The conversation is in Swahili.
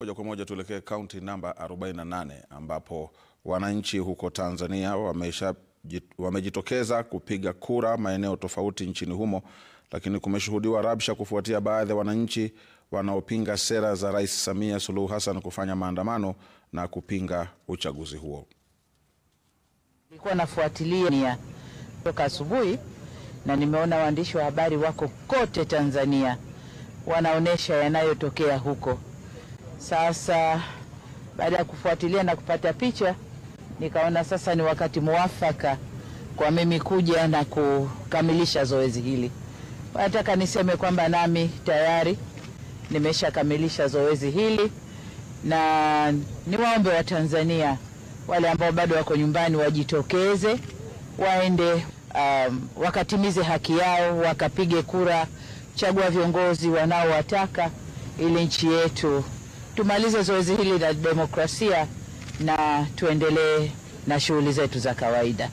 Moja kwa moja tuelekee kaunti namba 48 ambapo wananchi huko Tanzania wamejitokeza kupiga kura maeneo tofauti nchini humo, lakini kumeshuhudiwa rabsha kufuatia baadhi ya wananchi wanaopinga sera za Rais Samia Suluhu Hassan kufanya maandamano na kupinga uchaguzi huo. Nilikuwa nafuatilia toka asubuhi na nimeona waandishi wa habari wako kote Tanzania wanaonesha yanayotokea huko. Sasa baada ya kufuatilia na kupata picha, nikaona sasa ni wakati muafaka kwa mimi kuja na kukamilisha zoezi hili. Nataka niseme kwamba nami tayari nimeshakamilisha zoezi hili, na niwaombe wa Tanzania wale ambao bado wako nyumbani wajitokeze, waende wakatimize haki yao, wakapige kura, chagua viongozi wanaowataka ili nchi yetu tumalize zoezi hili la demokrasia na tuendelee na shughuli zetu za kawaida.